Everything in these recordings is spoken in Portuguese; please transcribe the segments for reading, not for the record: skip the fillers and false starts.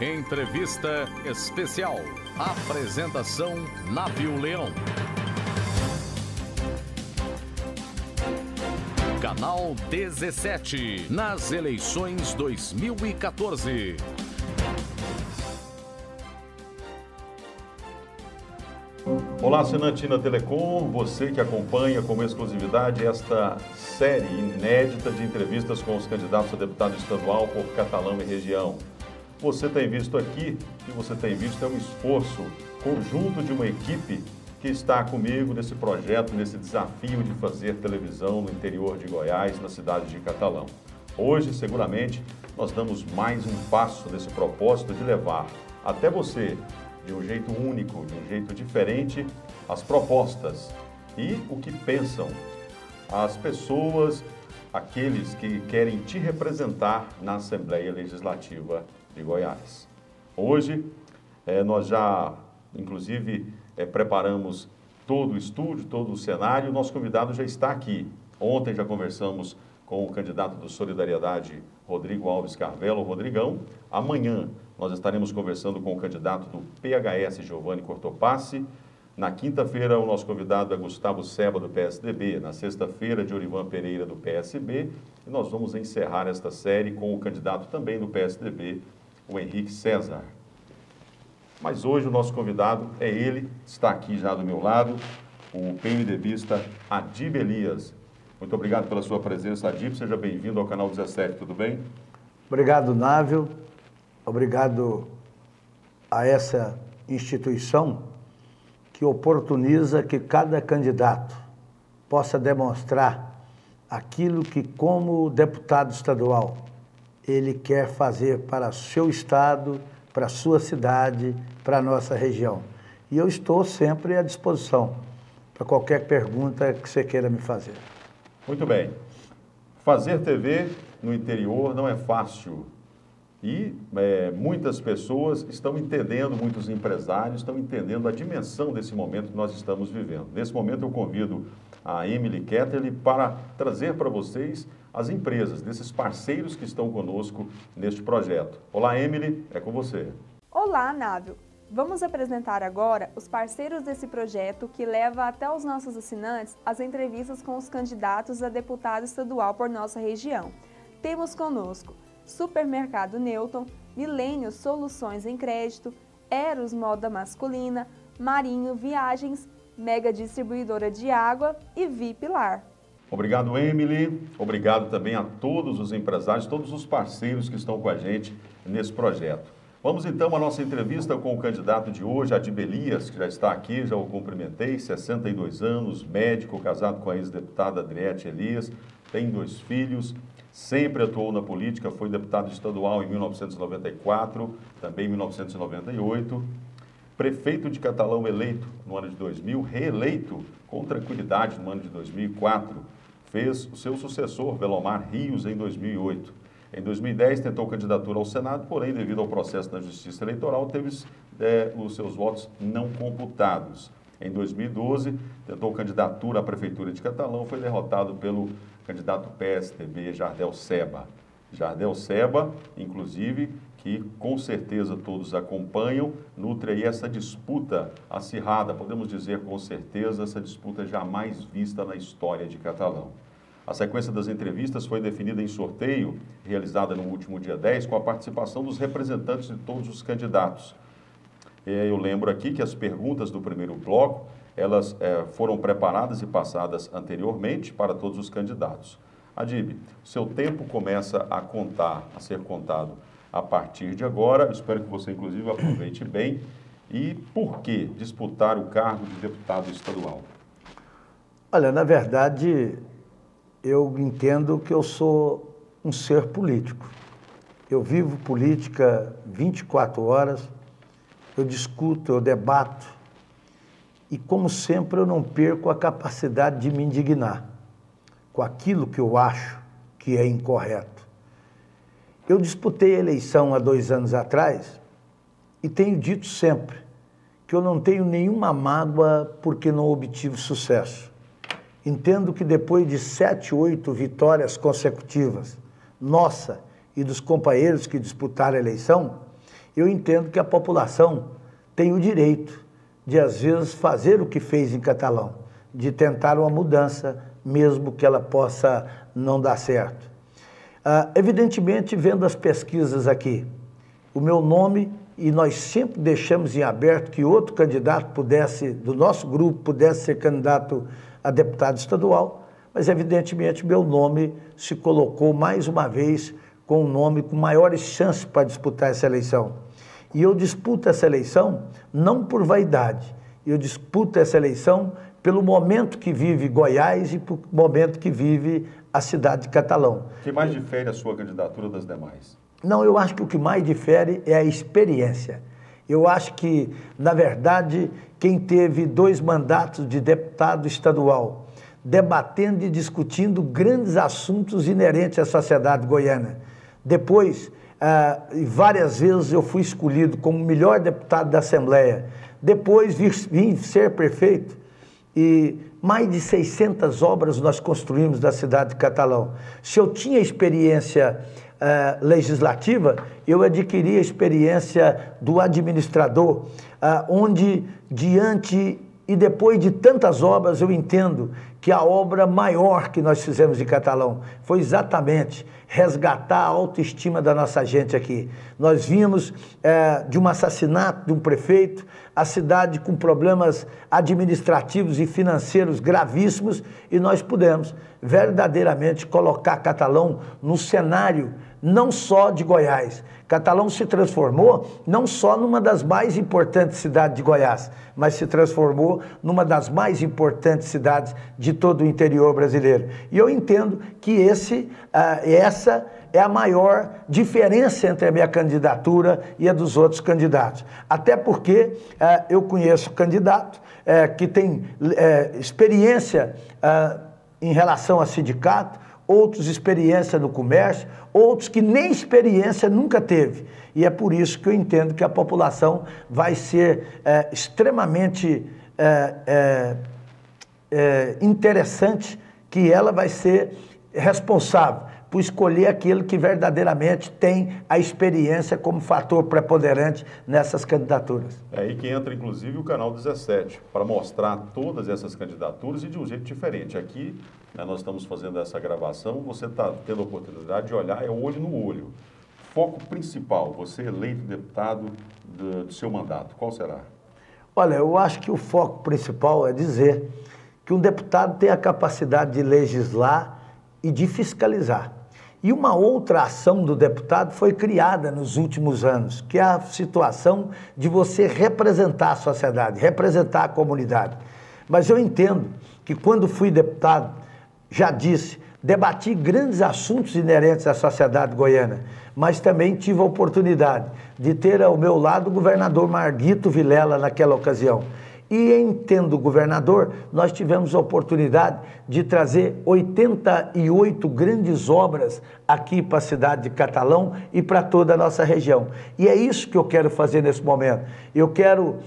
Entrevista especial. Apresentação Návio Leão. Canal 17, nas eleições 2014. Olá, assinante na Telecom, você que acompanha como exclusividade esta série inédita de entrevistas com os candidatos a deputado estadual por Catalão e região. Você tem visto aqui, o que você tem visto é um esforço conjunto de uma equipe que está comigo nesse projeto, nesse desafio de fazer televisão no interior de Goiás, na cidade de Catalão. Hoje, seguramente, nós damos mais um passo nesse propósito de levar até você, de um jeito único, de um jeito diferente, as propostas e o que pensam as pessoas, aqueles que querem te representar na Assembleia Legislativa de Goiás. Hoje, nós já, inclusive, preparamos todo o estúdio, todo o cenário. O nosso convidado já está aqui. Ontem já conversamos com o candidato do Solidariedade, Rodrigo Alves Carvelo, Rodrigão. Amanhã nós estaremos conversando com o candidato do PHS, Giovanni Cortopassi. Na quinta-feira, o nosso convidado é Gustavo Seba, do PSDB. Na sexta-feira, Diorivan Pereira, do PSB. E nós vamos encerrar esta série com o candidato também do PSDB, o Henrique César. Mas hoje o nosso convidado é ele, está aqui já do meu lado, o PMDBista Adib Elias. Muito obrigado pela sua presença, Adib. Seja bem-vindo ao Canal 17, tudo bem? Obrigado, Návio. Obrigado a essa instituição que oportuniza que cada candidato possa demonstrar aquilo que, como deputado estadual, ele quer fazer para o seu estado, para a sua cidade, para a nossa região. E eu estou sempre à disposição para qualquer pergunta que você queira me fazer. Muito bem. Fazer TV no interior não é fácil. E muitas pessoas estão entendendo, muitos empresários estão entendendo a dimensão desse momento que nós estamos vivendo. Nesse momento eu convido a Emily Ketterle para trazer para vocês as empresas, desses parceiros que estão conosco neste projeto. Olá, Emily, é com você. Olá, Návio. Vamos apresentar agora os parceiros desse projeto que leva até os nossos assinantes as entrevistas com os candidatos a deputado estadual por nossa região. Temos conosco Supermercado Newton, Milênio Soluções em Crédito, Eros Moda Masculina, Marinho Viagens, Mega Distribuidora de Água e Vipilar. Obrigado, Emily. Obrigado também a todos os empresários, todos os parceiros que estão com a gente nesse projeto. Vamos então à nossa entrevista com o candidato de hoje, Adib Elias, que já está aqui, já o cumprimentei, 62 anos, médico, casado com a ex-deputada Adriete Elias, tem 2 filhos, sempre atuou na política, foi deputado estadual em 1994, também em 1998, prefeito de Catalão eleito no ano de 2000, reeleito com tranquilidade no ano de 2004, fez o seu sucessor, Velomar Rios, em 2008. Em 2010, tentou candidatura ao Senado, porém, devido ao processo na Justiça Eleitoral, teve os seus votos não computados. Em 2012, tentou candidatura à Prefeitura de Catalão, foi derrotado pelo candidato PSDB, Jardel Seba. Jardel Seba, inclusive, que com certeza todos acompanham, nutre aí essa disputa acirrada, podemos dizer com certeza, essa disputa jamais vista na história de Catalão. A sequência das entrevistas foi definida em sorteio, realizada no último dia 10, com a participação dos representantes de todos os candidatos. Eu lembro aqui que as perguntas do primeiro bloco, elas foram preparadas e passadas anteriormente para todos os candidatos. Adib, seu tempo começa a contar, a ser contado a partir de agora. Eu espero que você, inclusive, aproveite bem. E por que disputar o cargo de deputado estadual? Olha, na verdade, eu entendo que eu sou um ser político. Eu vivo política 24 horas, eu discuto, eu debato, e como sempre eu não perco a capacidade de me indignar com aquilo que eu acho que é incorreto. Eu disputei a eleição há 2 anos atrás e tenho dito sempre que eu não tenho nenhuma mágoa porque não obtive sucesso. Entendo que depois de 7, 8 vitórias consecutivas, nossa e dos companheiros que disputaram a eleição, Eu entendo que a população tem o direito de, às vezes, fazer o que fez em Catalão, de tentar uma mudança, mesmo que ela possa não dar certo. Evidentemente, vendo as pesquisas aqui, o meu nome, e nós sempre deixamos em aberto que outro candidato pudesse, do nosso grupo, pudesse ser candidato a deputado estadual, mas evidentemente meu nome se colocou mais uma vez com um nome com maiores chances para disputar essa eleição. E eu disputo essa eleição não por vaidade, eu disputo essa eleição pelo momento que vive Goiás e pelo momento que vive a cidade de Catalão. O que mais difere a sua candidatura das demais? Não, eu acho que o que mais difere é a experiência. Eu acho que, na verdade, quem teve 2 mandatos de deputado estadual, debatendo e discutindo grandes assuntos inerentes à sociedade goiana. Depois, várias vezes eu fui escolhido como o melhor deputado da Assembleia. Depois vim ser prefeito e mais de 600 obras nós construímos da cidade de Catalão. Se eu tinha experiência legislativa, eu adquiri a experiência do administrador, onde diante e depois de tantas obras eu entendo que a obra maior que nós fizemos em Catalão foi exatamente resgatar a autoestima da nossa gente aqui. Nós vimos de um assassinato de um prefeito, a cidade com problemas administrativos e financeiros gravíssimos, e nós pudemos verdadeiramente colocar Catalão no cenário não só de Goiás. Catalão se transformou não só numa das mais importantes cidades de Goiás, mas se transformou numa das mais importantes cidades de todo o interior brasileiro. E eu entendo que essa é a maior diferença entre a minha candidatura e a dos outros candidatos. Até porque eu conheço candidato que tem experiência em relação a sindicato, outros experiência no comércio, outros que nem experiência nunca teve. E é por isso que eu entendo que a população vai ser extremamente interessante, que ela vai ser responsável por escolher aquele que verdadeiramente tem a experiência como fator preponderante nessas candidaturas. É aí que entra, inclusive, o Canal 17, para mostrar todas essas candidaturas e de um jeito diferente. Aqui, nós estamos fazendo essa gravação, você está tendo a oportunidade de olhar, é olho no olho. Foco principal, você eleito deputado do seu mandato, qual será? Olha, eu acho que o foco principal é dizer que um deputado tem a capacidade de legislar e de fiscalizar. E uma outra ação do deputado foi criada nos últimos anos, que é a situação de você representar a sociedade, representar a comunidade. Mas eu entendo que quando fui deputado, já disse, debati grandes assuntos inerentes à sociedade goiana, mas também tive a oportunidade de ter ao meu lado o governador Marguito Vilela naquela ocasião. E entendo o governador, nós tivemos a oportunidade de trazer 88 grandes obras aqui para a cidade de Catalão e para toda a nossa região. E é isso que eu quero fazer nesse momento. Eu quero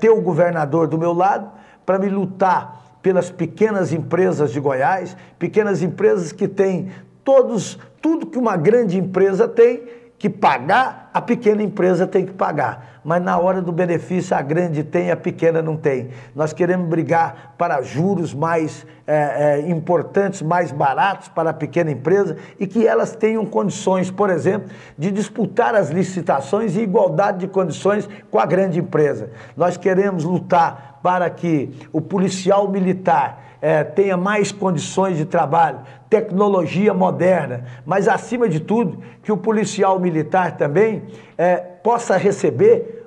ter o governador do meu lado para me lutar pelas pequenas empresas de Goiás, pequenas empresas que têm tudo que uma grande empresa tem que pagar, a pequena empresa tem que pagar. Mas na hora do benefício, a grande tem, a pequena não tem. Nós queremos brigar para juros mais importantes, mais baratos para a pequena empresa e que elas tenham condições, por exemplo, de disputar as licitações em igualdade de condições com a grande empresa. Nós queremos lutar para que o policial militar tenha mais condições de trabalho, tecnologia moderna, mas acima de tudo, que o policial militar também possa receber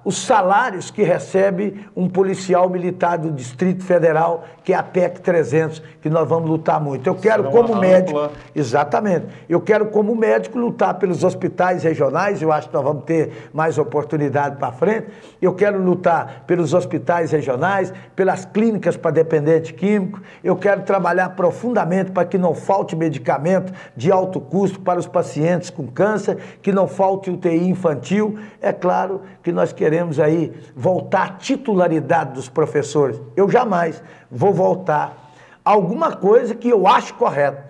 os salários que recebe um policial militar do Distrito Federal, que é a PEC 300, que nós vamos lutar muito. Eu quero como médico, exatamente, eu quero como médico lutar pelos hospitais regionais, eu acho que nós vamos ter mais oportunidade para frente, eu quero lutar pelos hospitais regionais, pelas clínicas para dependente químico, eu quero trabalhar profundamente para que não falte medicamento de alto custo para os pacientes com câncer, que não falte UTI infantil. É claro que nós queremos aí voltar à titularidade dos professores. Eu jamais vou voltar a alguma coisa que eu acho correto,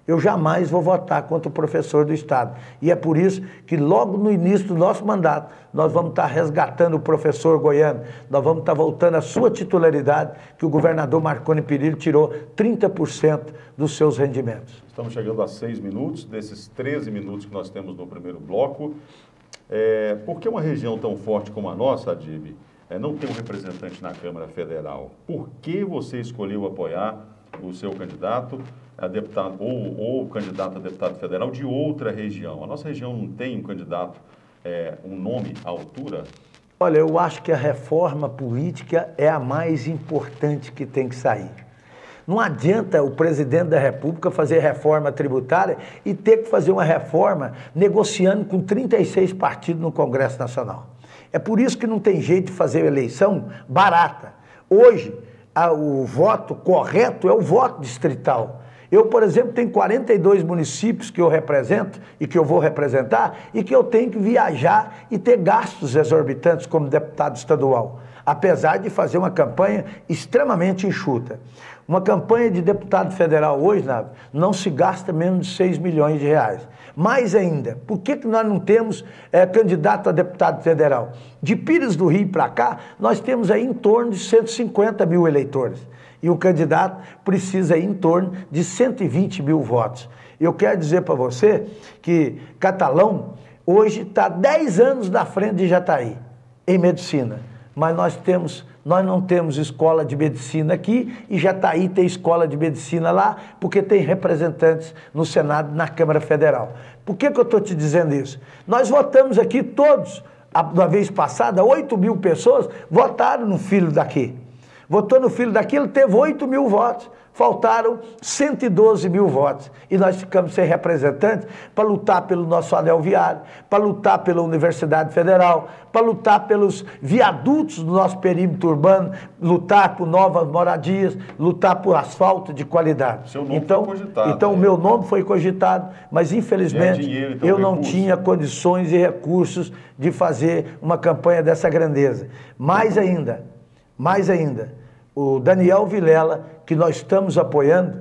eu jamais vou votar contra o professor do Estado. E é por isso que logo no início do nosso mandato, nós vamos estar resgatando o professor goiano, nós vamos estar voltando à sua titularidade, que o governador Marconi Perillo tirou 30% dos seus rendimentos. Estamos chegando a 6 minutos, desses 13 minutos que nós temos no primeiro bloco. Por que uma região tão forte como a nossa, Adib, não tem um representante na Câmara Federal? Por que você escolheu apoiar o seu candidato a deputado ou candidato a deputado federal de outra região? A nossa região não tem um candidato, um nome à altura? Olha, eu acho que a reforma política é a mais importante que tem que sair. Não adianta o presidente da República fazer reforma tributária e ter que fazer uma reforma negociando com 36 partidos no Congresso Nacional. É por isso que não tem jeito de fazer eleição barata. Hoje, o voto correto é o voto distrital. Eu, por exemplo, tenho 42 municípios que eu represento e que eu vou representar e que eu tenho que viajar e ter gastos exorbitantes como deputado estadual, apesar de fazer uma campanha extremamente enxuta. Uma campanha de deputado federal hoje, não se gasta menos de 6 milhões de reais. Mais ainda, por que nós não temos candidato a deputado federal? De Pires do Rio para cá, nós temos aí em torno de 150 mil eleitores. E o candidato precisa aí em torno de 120 mil votos. Eu quero dizer para você que Catalão hoje está 10 anos na frente de Jataí, em medicina. Mas nós não temos escola de medicina aqui e Jataí tem escola de medicina lá, porque tem representantes no Senado, na Câmara Federal. Por que eu estou te dizendo isso? Nós votamos aqui todos, da vez passada, 8 mil pessoas votaram no filho daqui. Votou no filho daqui, ele teve 8 mil votos. Faltaram 112 mil votos. E nós ficamos sem representantes para lutar pelo nosso anel viário, para lutar pela Universidade Federal, para lutar pelos viadutos do nosso perímetro urbano, lutar por novas moradias, lutar por asfalto de qualidade. Seu nome foi cogitado. Então o meu nome foi cogitado, mas infelizmente dinheiro, então, eu não tinha condições e recursos de fazer uma campanha dessa grandeza. Mais ainda, o Daniel Vilela, que nós estamos apoiando,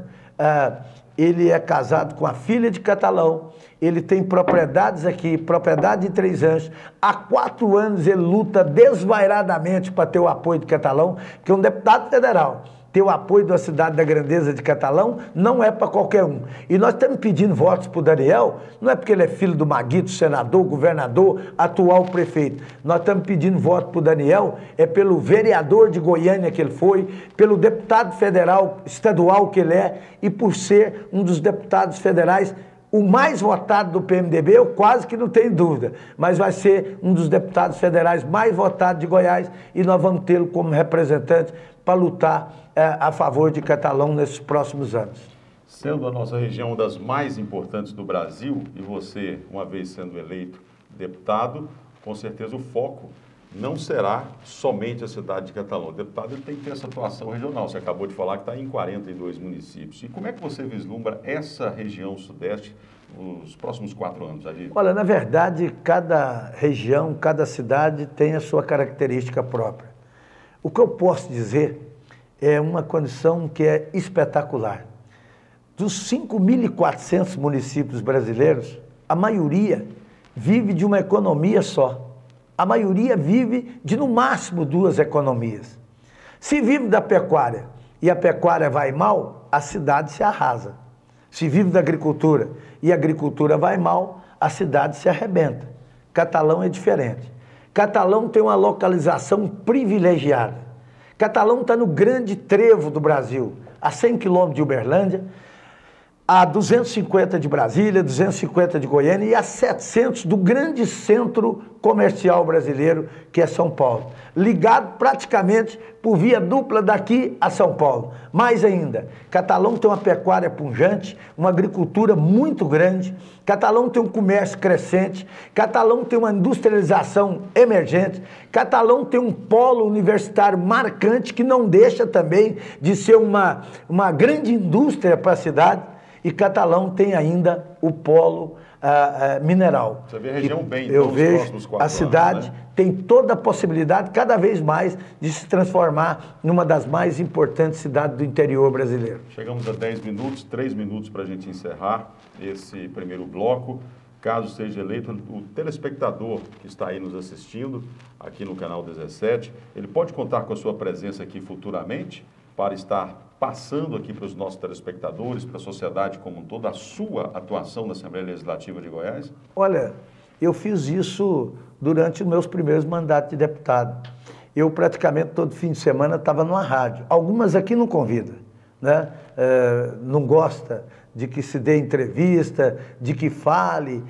ele é casado com a filha de Catalão, ele tem propriedades aqui, propriedade de 3 anos. Há 4 anos ele luta desvairadamente para ter o apoio de Catalão, porque um deputado federal ter o apoio da cidade da grandeza de Catalão não é para qualquer um. E nós estamos pedindo votos para o Daniel, não é porque ele é filho do Maguito, senador, governador, atual prefeito. Nós estamos pedindo voto para o Daniel, é pelo vereador de Goiânia que ele foi, pelo deputado federal, estadual que ele é, e por ser um dos deputados federais o mais votado do PMDB, eu quase que não tenho dúvida, mas vai ser um dos deputados federais mais votados de Goiás e nós vamos tê-lo como representante para lutar a favor de Catalão nesses próximos anos. Sendo a nossa região uma das mais importantes do Brasil, e você, uma vez sendo eleito deputado, com certeza o foco não será somente a cidade de Catalão. O deputado ele tem que ter essa atuação regional. Você acabou de falar que está em 42 municípios. E como é que você vislumbra essa região sudeste nos próximos 4 anos, Adib? Olha, na verdade, cada região, cada cidade tem a sua característica própria. O que eu posso dizer é uma condição que é espetacular. Dos 5.400 municípios brasileiros, a maioria vive de uma economia só. A maioria vive de, no máximo, 2 economias. Se vive da pecuária e a pecuária vai mal, a cidade se arrasa. Se vive da agricultura e a agricultura vai mal, a cidade se arrebenta. Catalão é diferente. Catalão tem uma localização privilegiada. Catalão está no grande trevo do Brasil, a 100 quilômetros de Uberlândia, a 250 de Brasília, 250 de Goiânia e a 700 do grande centro comercial brasileiro, que é São Paulo. Ligado praticamente por via dupla daqui a São Paulo. Mais ainda, Catalão tem uma pecuária pujante, uma agricultura muito grande, Catalão tem um comércio crescente, Catalão tem uma industrialização emergente, Catalão tem um polo universitário marcante que não deixa também de ser uma grande indústria para a cidade. e Catalão tem ainda o polo mineral. Você vê a região bem, eu vejo próximos 4 a cidade anos, né? Tem toda a possibilidade, cada vez mais, de se transformar numa das mais importantes cidades do interior brasileiro. Chegamos a 10 minutos, 3 minutos para a gente encerrar esse primeiro bloco. Caso seja eleito, o telespectador que está aí nos assistindo, aqui no canal 17, ele pode contar com a sua presença aqui futuramente para estar passando aqui para os nossos telespectadores, para a sociedade como um todo, a sua atuação na Assembleia Legislativa de Goiás? Olha, eu fiz isso durante os meus primeiros mandatos de deputado. Eu praticamente todo fim de semana estava numa rádio. Algumas aqui não convidam, né? Não gosta de que se dê entrevista, de que fale,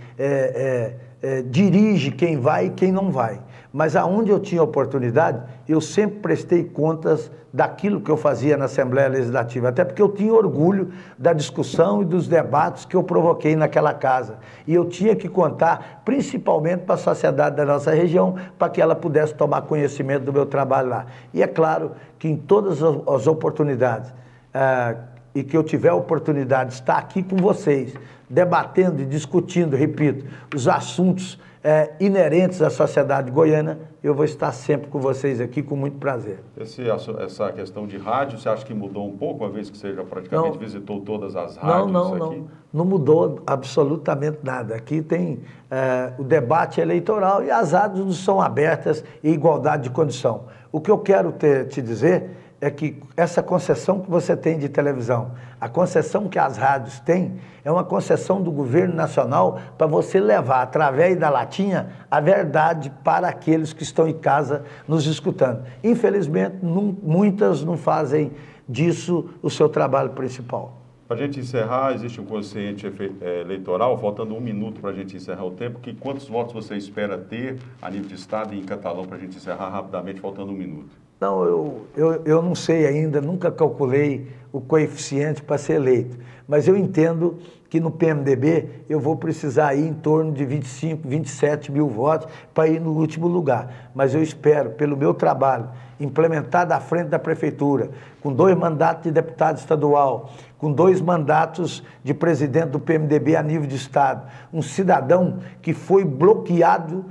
dirige quem vai e quem não vai. Mas aonde eu tinha oportunidade, eu sempre prestei contas daquilo que eu fazia na Assembleia Legislativa, até porque eu tinha orgulho da discussão e dos debates que eu provoquei naquela casa. E eu tinha que contar, principalmente para a sociedade da nossa região, para que ela pudesse tomar conhecimento do meu trabalho lá. E é claro que em todas as oportunidades, e que eu tiver a oportunidade de estar aqui com vocês, debatendo e discutindo, repito, os assuntos inerentes à sociedade goiana, eu vou estar sempre com vocês aqui com muito prazer. Essa questão de rádio, você acha que mudou um pouco, uma vez que você já praticamente visitou todas as rádios? Não mudou absolutamente nada. Aqui tem o debate eleitoral e as rádios são abertas em igualdade de condição. O que eu quero te dizer é que essa concessão que você tem de televisão, a concessão que as rádios têm, é uma concessão do governo nacional para você levar, através da latinha, a verdade para aqueles que estão em casa nos escutando. Infelizmente, muitas não fazem disso o seu trabalho principal. Para a gente encerrar, existe um quociente eleitoral, faltando 1 minuto para a gente encerrar o tempo. Quantos votos você espera ter a nível de Estado e em Catalão para a gente encerrar rapidamente, faltando 1 minuto? Não, eu não sei ainda, nunca calculei o coeficiente para ser eleito, mas eu entendo que no PMDB eu vou precisar ir em torno de 25, 27 mil votos para ir no último lugar. Mas eu espero, pelo meu trabalho, implementado à frente da Prefeitura, com 2 mandatos de deputado estadual, com 2 mandatos de presidente do PMDB a nível de Estado, um cidadão que foi bloqueado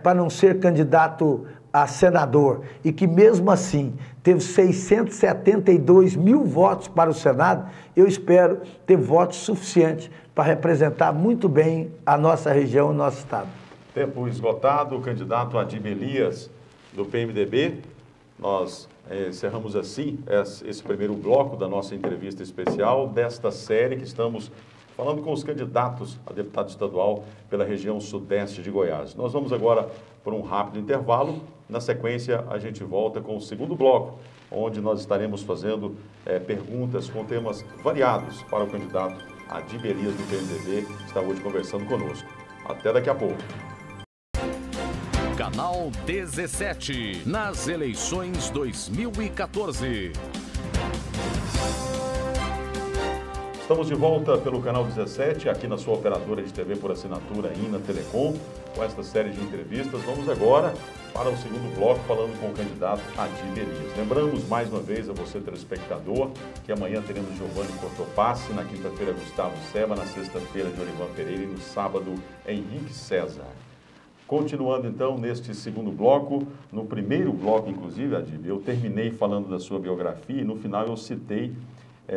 para não ser candidato a senador e que mesmo assim teve 672 mil votos para o Senado, eu espero ter votos suficientes para representar muito bem a nossa região e o nosso Estado. Tempo esgotado, o candidato Adib Elias, do PMDB. Nós encerramos assim esse primeiro bloco da nossa entrevista especial desta série que estamos falando com os candidatos a deputado estadual pela região sudeste de Goiás. Nós vamos agora por um rápido intervalo. Na sequência, a gente volta com o segundo bloco, onde nós estaremos fazendo perguntas com temas variados para o candidato Adib Elias do PMDB, que está hoje conversando conosco. Até daqui a pouco. Canal 17, nas eleições 2014. Estamos de volta pelo Canal 17, aqui na sua operadora de TV por assinatura INA Telecom, com esta série de entrevistas. Vamos agora para o segundo bloco, falando com o candidato Adib Elias. Lembramos mais uma vez a você, telespectador, que amanhã teremos Giovanni Cortopassi, na quinta-feira Gustavo Seba, na sexta-feira Jorivan Pereira e no sábado Henrique César. Continuando então neste segundo bloco, no primeiro bloco inclusive, Adib, eu terminei falando da sua biografia e no final eu citei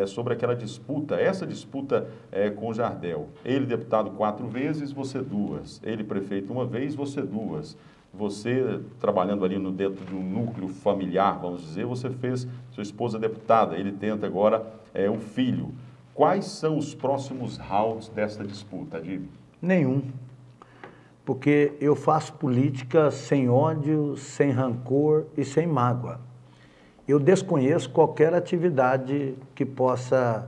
sobre aquela disputa, essa disputa com o Jardel. Ele deputado 4 vezes, você 2. Ele prefeito 1 vez, você 2. Você, trabalhando ali dentro de um núcleo familiar, vamos dizer, você fez sua esposa deputada, ele tenta agora um filho. Quais são os próximos rounds dessa disputa, Adib? Nenhum. Porque eu faço política sem ódio, sem rancor e sem mágoa. Eu desconheço qualquer atividade que possa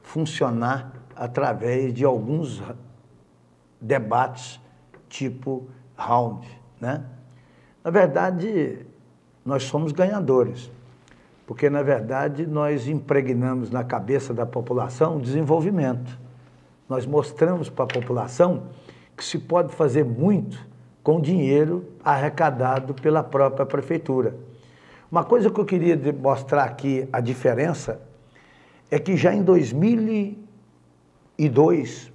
funcionar através de alguns debates tipo round, né? Na verdade, nós somos ganhadores, porque, na verdade, nós impregnamos na cabeça da população desenvolvimento. Nós mostramos para a população que se pode fazer muito com dinheiro arrecadado pela própria prefeitura. Uma coisa que eu queria mostrar aqui, a diferença, é que já em 2002,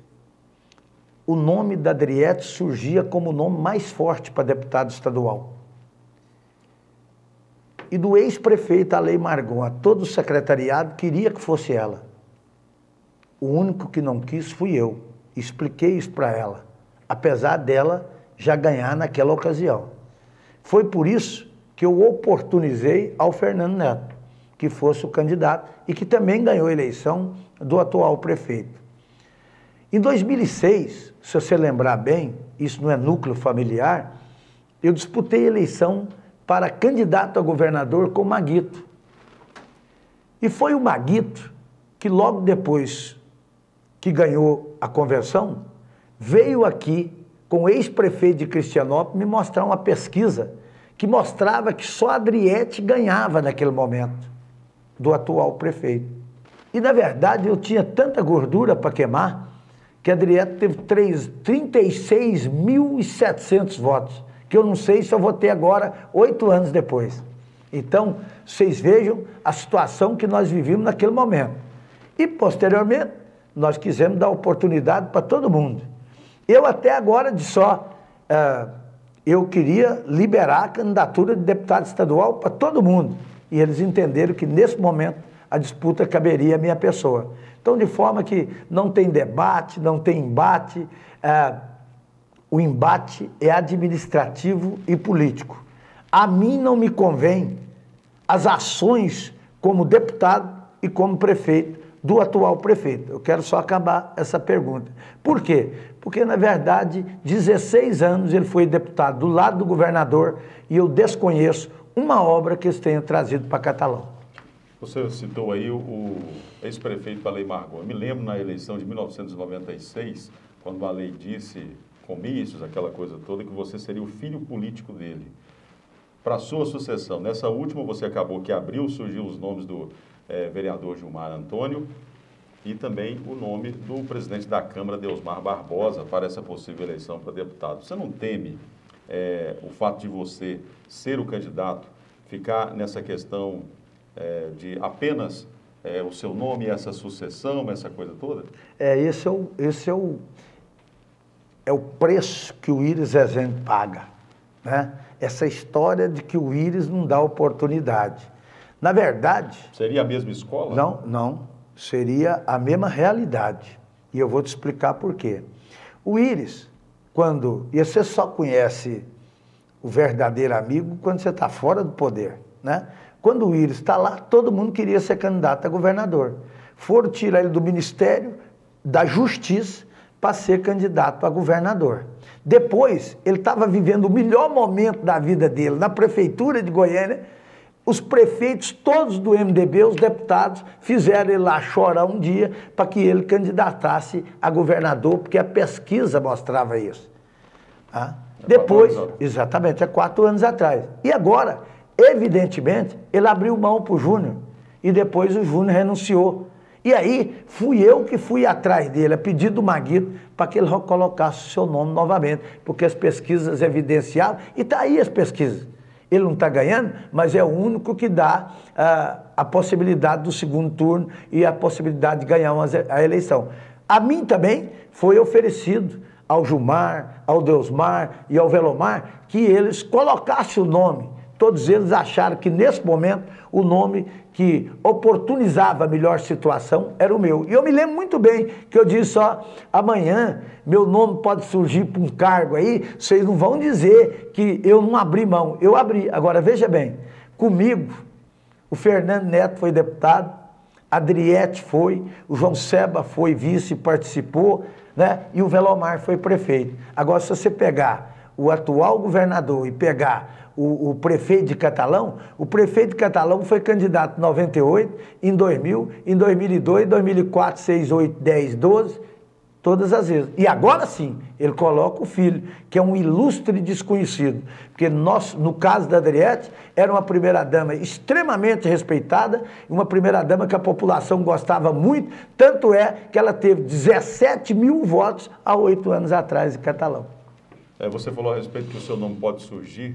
o nome da Adriete surgia como o nome mais forte para deputado estadual. E do ex-prefeito Alei Margon, todo o secretariado queria que fosse ela. O único que não quis fui eu. Expliquei isso para ela, apesar dela já ganhar naquela ocasião. Foi por isso que eu oportunizei ao Fernando Neto, que fosse o candidato e que também ganhou a eleição do atual prefeito. Em 2006, se você lembrar bem, isso não é núcleo familiar, eu disputei a eleição para candidato a governador com o Maguito. E foi o Maguito que logo depois que ganhou a convenção, veio aqui com o ex-prefeito de Cristianópolis me mostrar uma pesquisa que mostrava que só a Adriete ganhava naquele momento do atual prefeito. E na verdade eu tinha tanta gordura para queimar que a Adriete teve 36.700 votos, que eu não sei se eu vou ter agora 8 anos depois. Então, vocês vejam a situação que nós vivíamos naquele momento. E, posteriormente, nós quisemos dar oportunidade para todo mundo. Eu até agora eu queria liberar a candidatura de deputado estadual para todo mundo. E eles entenderam que, nesse momento, a disputa caberia à minha pessoa. Então, de forma que não tem debate, não tem embate, o embate é administrativo e político. A mim não me convém as ações como deputado e como prefeito do atual prefeito. Eu quero só acabar essa pergunta. Por quê? Porque, na verdade, 16 anos ele foi deputado do lado do governador e eu desconheço uma obra que eles tenham trazido para Catalão. Você citou aí o ex-prefeito Alei Margon. Eu me lembro na eleição de 1996, quando a Alei disse, comícios, aquela coisa toda, que você seria o filho político dele. Para a sua sucessão, nessa última você acabou que abriu, surgiu os nomes do vereador Gilmar Antônio e também o nome do presidente da Câmara, Deusmar Barbosa, para essa possível eleição para deputado. Você não teme o fato de você ser o candidato, ficar nessa questão de apenas o seu nome, essa sucessão, essa coisa toda? Esse é o preço que o Íris Rezende paga, né? Essa história de que o Íris não dá oportunidade. Na verdade... Seria a mesma escola? Não. Seria a mesma realidade. E eu vou te explicar por quê. O Íris, e você só conhece o verdadeiro amigo quando você está fora do poder, né? Quando o Íris está lá, todo mundo queria ser candidato a governador. Foram tirar ele do Ministério da Justiça para ser candidato a governador. Depois, ele estava vivendo o melhor momento da vida dele na prefeitura de Goiânia. Os prefeitos, todos do MDB, os deputados, fizeram ele lá chorar um dia para que ele candidatasse a governador, porque a pesquisa mostrava isso. Depois, exatamente, há 4 anos atrás. E agora, evidentemente, ele abriu mão para o Júnior e depois o Júnior renunciou. E aí, fui eu que fui atrás dele, a pedido do Maguito, para que ele colocasse o seu nome novamente, porque as pesquisas evidenciavam, e está aí as pesquisas. Ele não está ganhando, mas é o único que dá a possibilidade do segundo turno e a possibilidade de ganhar a eleição. A mim também foi oferecido ao Gilmar, ao Deusmar e ao Velomar que eles colocassem o nome. Todos eles acharam que, nesse momento, o nome que oportunizava a melhor situação era o meu. E eu me lembro muito bem que eu disse, amanhã meu nome pode surgir para um cargo aí, vocês não vão dizer que eu não abri mão. Eu abri. Agora, veja bem, comigo, o Fernando Neto foi deputado, a Adriete foi, o João Seba foi vice e participou, né? E o Velomar foi prefeito. Agora, se você pegar o atual governador e pegar o prefeito de Catalão, o prefeito de Catalão foi candidato em 98, em 2000, em 2002, 2004, 6, 8, 10, 12, todas as vezes. E agora sim, ele coloca o filho, que é um ilustre desconhecido. Porque no caso da Adriete, era uma primeira-dama extremamente respeitada, uma primeira-dama que a população gostava muito, tanto é que ela teve 17 mil votos há 8 anos atrás em Catalão. Você falou a respeito que o seu nome pode surgir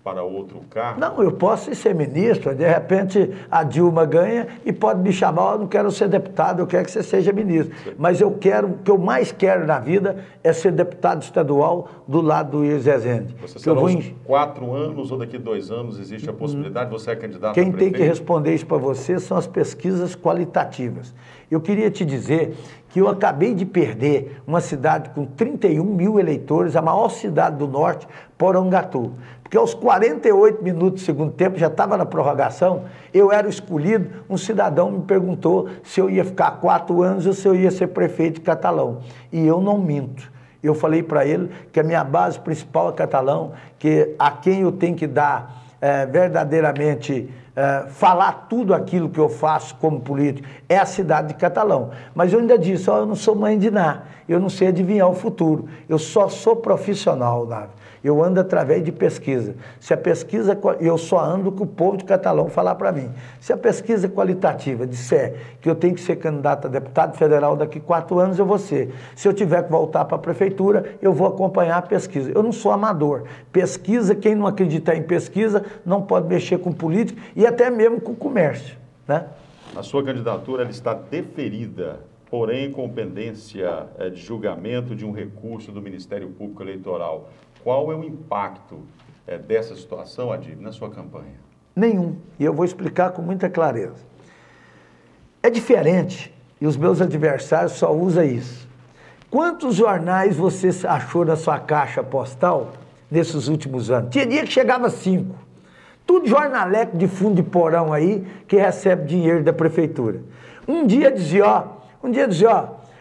para outro cargo? Não, eu posso ser ministro, de repente a Dilma ganha e pode me chamar, eu não quero ser deputado, eu quero que você seja ministro. Mas eu quero, o que eu mais quero na vida é ser deputado estadual do lado do Iris Rezende. Você será uns 4 anos ou daqui 2 anos existe a possibilidade, você é candidato a prefeito? Quem tem que responder isso para você são as pesquisas qualitativas. Eu queria te dizer que eu acabei de perder uma cidade com 31 mil eleitores, a maior cidade do norte, Porangatu. Porque aos 48 minutos do segundo tempo, já estava na prorrogação, eu era escolhido, um cidadão me perguntou se eu ia ficar 4 anos ou se eu ia ser prefeito de Catalão. E eu não minto. Eu falei para ele que a minha base principal é Catalão, que a quem eu tenho que dar verdadeiramente falar tudo aquilo que eu faço como político é a cidade de Catalão. Mas eu ainda disse, eu não sou mãe de nada, eu não sei adivinhar o futuro, eu só sou profissional, Davi. Eu ando através de pesquisa. Se a pesquisa, eu só ando com o povo de Catalão falar para mim. Se a pesquisa qualitativa disser que eu tenho que ser candidato a deputado federal daqui 4 anos, eu vou ser. Se eu tiver que voltar para a prefeitura, eu vou acompanhar a pesquisa. Eu não sou amador. Pesquisa, quem não acreditar em pesquisa, não pode mexer com política e até mesmo com comércio, né? A sua candidatura ela está deferida, porém com pendência de julgamento de um recurso do Ministério Público Eleitoral. Qual é o impacto dessa situação, Adib, na sua campanha? Nenhum. E eu vou explicar com muita clareza. É diferente, e os meus adversários só usam isso. Quantos jornais você achou na sua caixa postal nesses últimos anos? Tinha dia que chegava 5. Tudo jornaleco de fundo de porão aí, que recebe dinheiro da prefeitura. Um dia dizia,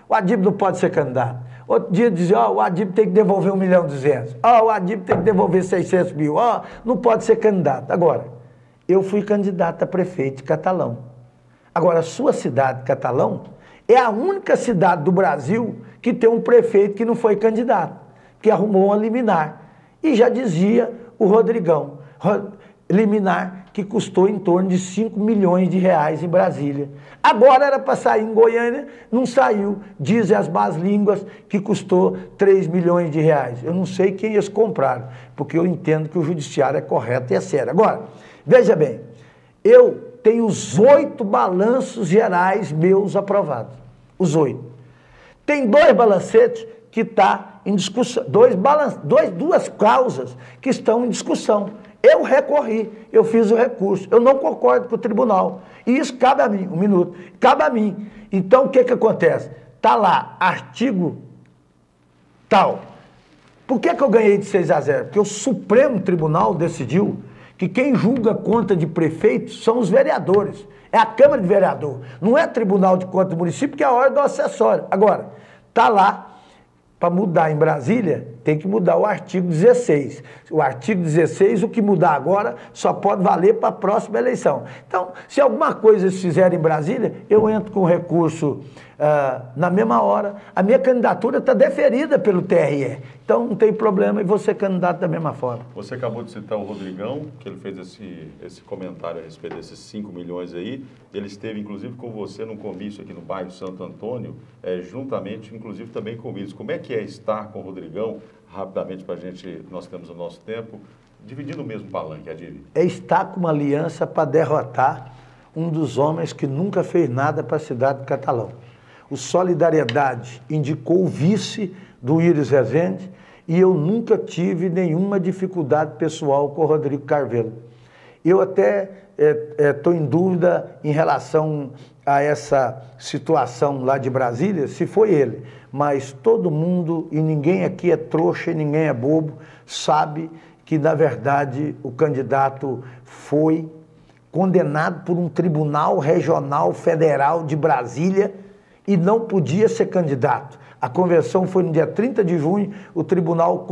o Adib não pode ser candidato. Outro dia dizia, o Adib tem que devolver 1.200.000. O Adib tem que devolver 600 mil. Não pode ser candidato. Agora, eu fui candidato a prefeito de Catalão. Agora, a sua cidade, Catalão, é a única cidade do Brasil que tem um prefeito que não foi candidato, que arrumou uma liminar. E já dizia o Rodrigão, liminar que custou em torno de 5 milhões de reais em Brasília. Agora era para sair em Goiânia, não saiu. Dizem as más línguas que custou 3 milhões de reais. Eu não sei quem eles compraram, porque eu entendo que o judiciário é correto e é sério. Agora, veja bem, eu tenho os 8 balanços gerais meus aprovados. Os 8. Tem 2 balancetes que estão em discussão, 2 causas que estão em discussão. Eu recorri, eu fiz o recurso, eu não concordo com o tribunal. E isso cabe a mim, 1 minuto, cabe a mim. Então o que acontece? Está lá, artigo tal. Por que eu ganhei de 6-0? Porque o Supremo Tribunal decidiu que quem julga conta de prefeito são os vereadores. É a Câmara de Vereador. Não é Tribunal de Contas do município, que é a ordem do acessório. Agora, está lá. Para mudar em Brasília, tem que mudar o artigo 16. O artigo 16, o que mudar agora, só pode valer para a próxima eleição. Então, se alguma coisa eles fizerem em Brasília, eu entro com recurso na mesma hora. A minha candidatura está deferida pelo TRE. Então, não tem problema e vou ser candidato da mesma forma. Você acabou de citar o Rodrigão, que ele fez esse comentário a respeito desses 5 milhões aí. Ele esteve, inclusive, com você num comício aqui no bairro Santo Antônio, juntamente, inclusive, também com o Willis. Como é que é estar com o Rodrigão? Rapidamente, para a gente, nós temos o nosso tempo, dividindo o mesmo palanque, Adib. É estar com uma aliança para derrotar um dos homens que nunca fez nada para a cidade de Catalão. O Solidariedade indicou o vice do Iris Rezende e eu nunca tive nenhuma dificuldade pessoal com o Rodrigo Carvelo. Eu até estou em dúvida em relação a essa situação lá de Brasília, se foi ele, mas todo mundo, e ninguém aqui é trouxa e ninguém é bobo, sabe que, na verdade, o candidato foi condenado por um tribunal regional federal de Brasília e não podia ser candidato. A convenção foi no dia 30 de junho, o tribunal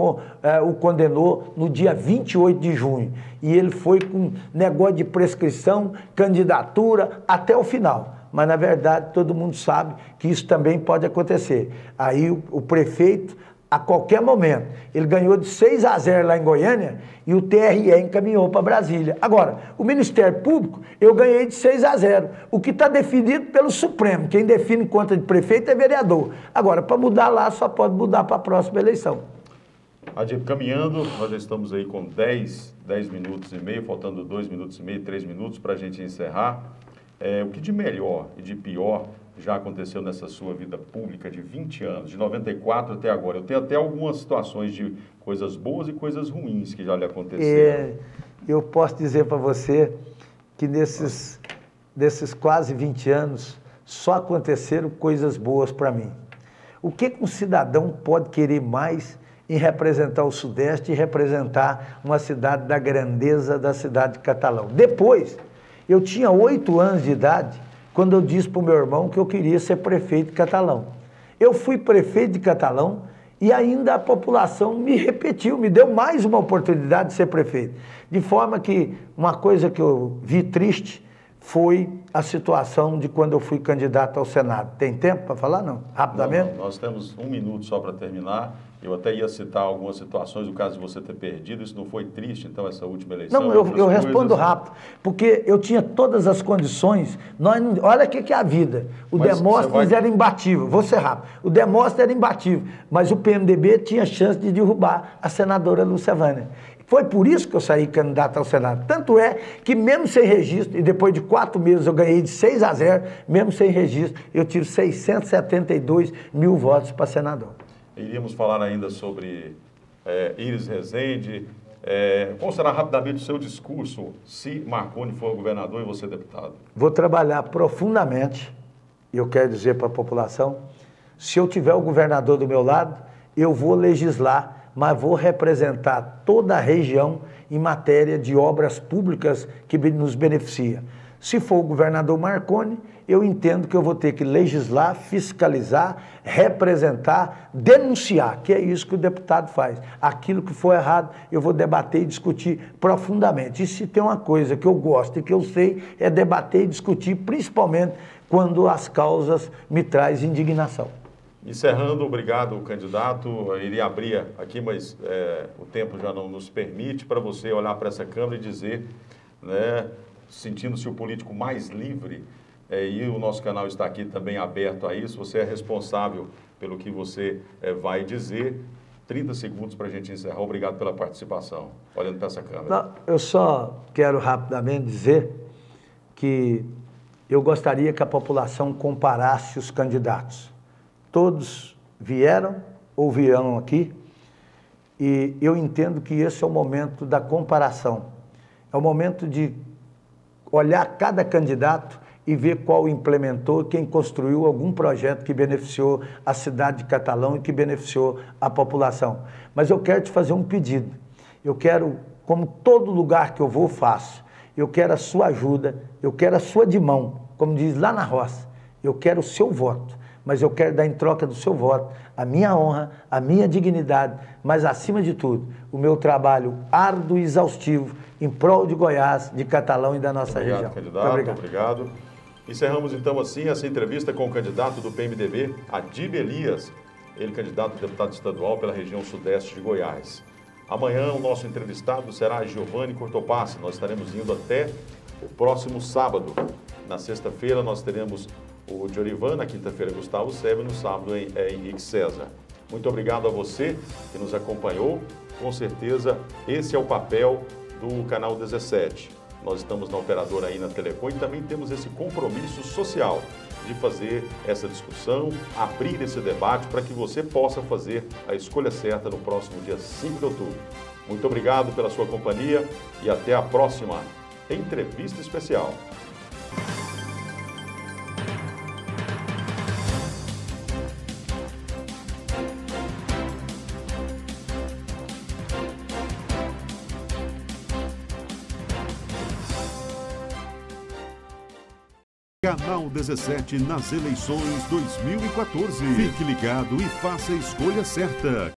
o condenou no dia 28 de junho. E ele foi com negócio de prescrição, candidatura, até o final. Mas, na verdade, todo mundo sabe que isso também pode acontecer. Aí o prefeito, a qualquer momento, ele ganhou de 6-0 lá em Goiânia e o TRE encaminhou para Brasília. Agora, o Ministério Público, eu ganhei de 6-0, o que está definido pelo Supremo. Quem define conta de prefeito é vereador. Agora, para mudar lá, só pode mudar para a próxima eleição. Adib, caminhando, nós já estamos aí com 10 minutos e meio, faltando 2 minutos e meio, 3 minutos para a gente encerrar. O que de melhor e de pior já aconteceu nessa sua vida pública de 20 anos, de 94 até agora? Eu tenho até algumas situações de coisas boas e coisas ruins que já lhe aconteceram. Eu posso dizer para você que desses quase 20 anos, só aconteceram coisas boas para mim. O que um cidadão pode querer mais em representar o Sudeste e representar uma cidade da grandeza da cidade de Catalão? Depois, eu tinha 8 anos de idade, quando eu disse para o meu irmão que eu queria ser prefeito de Catalão. Eu fui prefeito de Catalão e ainda a população me repetiu, me deu mais uma oportunidade de ser prefeito. De forma que uma coisa que eu vi triste foi a situação de quando eu fui candidato ao Senado. Tem tempo para falar, não? Rapidamente? Não, nós temos 1 minuto só para terminar. Eu até ia citar algumas situações, o caso de você ter perdido, isso não foi triste, então, essa última eleição? Não, eu respondo rápido, porque eu tinha todas as condições. Olha o que é a vida. O Demóstenes era imbatível, vou ser rápido. O Demóstenes era imbatível, mas o PMDB tinha chance de derrubar a senadora Lúcia Vânia. Foi por isso que eu saí candidato ao Senado. Tanto é que mesmo sem registro, e depois de 4 meses eu ganhei de 6-0, mesmo sem registro, eu tive 672 mil votos para senador. Iríamos falar ainda sobre Iris Rezende. Qual será rapidamente o seu discurso se Marconi for governador e você deputado? Vou trabalhar profundamente, e eu quero dizer para a população, se eu tiver o governador do meu lado, eu vou legislar, mas vou representar toda a região em matéria de obras públicas que nos beneficia. Se for o governador Marconi, eu entendo que eu vou ter que legislar, fiscalizar, representar, denunciar, que é isso que o deputado faz. Aquilo que for errado, eu vou debater e discutir profundamente. E se tem uma coisa que eu gosto e que eu sei, é debater e discutir, principalmente quando as causas me trazem indignação. Encerrando, obrigado, candidato. Eu iria abrir aqui, mas o tempo já não nos permite, para você olhar para essa câmera e dizer, né, sentindo-se o político mais livre, e o nosso canal está aqui também aberto a isso, você é responsável pelo que você vai dizer. 30 segundos para a gente encerrar. Obrigado pela participação. Olhando para essa câmera. Não, eu só quero rapidamente dizer que eu gostaria que a população comparasse os candidatos. Todos vieram ou virão aqui, e eu entendo que esse é o momento da comparação. É o momento de olhar cada candidato e ver qual implementou, quem construiu algum projeto que beneficiou a cidade de Catalão e que beneficiou a população. Mas eu quero te fazer um pedido. Eu quero, como todo lugar que eu vou, faço, eu quero a sua ajuda, eu quero a sua de mão, como diz lá na roça, eu quero o seu voto. Mas eu quero dar em troca do seu voto a minha honra, a minha dignidade, mas acima de tudo, o meu trabalho árduo e exaustivo em prol de Goiás, de Catalão e da nossa região. Candidato, muito obrigado. Encerramos então assim essa entrevista com o candidato do PMDB, Adib Elias, ele candidato a deputado estadual pela região sudeste de Goiás. Amanhã o nosso entrevistado será Giovanni Cortopassi. Nós estaremos indo até o próximo sábado. Na sexta-feira nós teremos o Diorivan, na quinta-feira Gustavo Sebe, no sábado Henrique César. Muito obrigado a você que nos acompanhou. Com certeza esse é o papel do Canal 17. Nós estamos na operadora aí na Telecom e também temos esse compromisso social de fazer essa discussão, abrir esse debate para que você possa fazer a escolha certa no próximo dia 5 de outubro. Muito obrigado pela sua companhia e até a próxima entrevista especial. Canal 17 nas eleições 2014. Fique ligado e faça a escolha certa.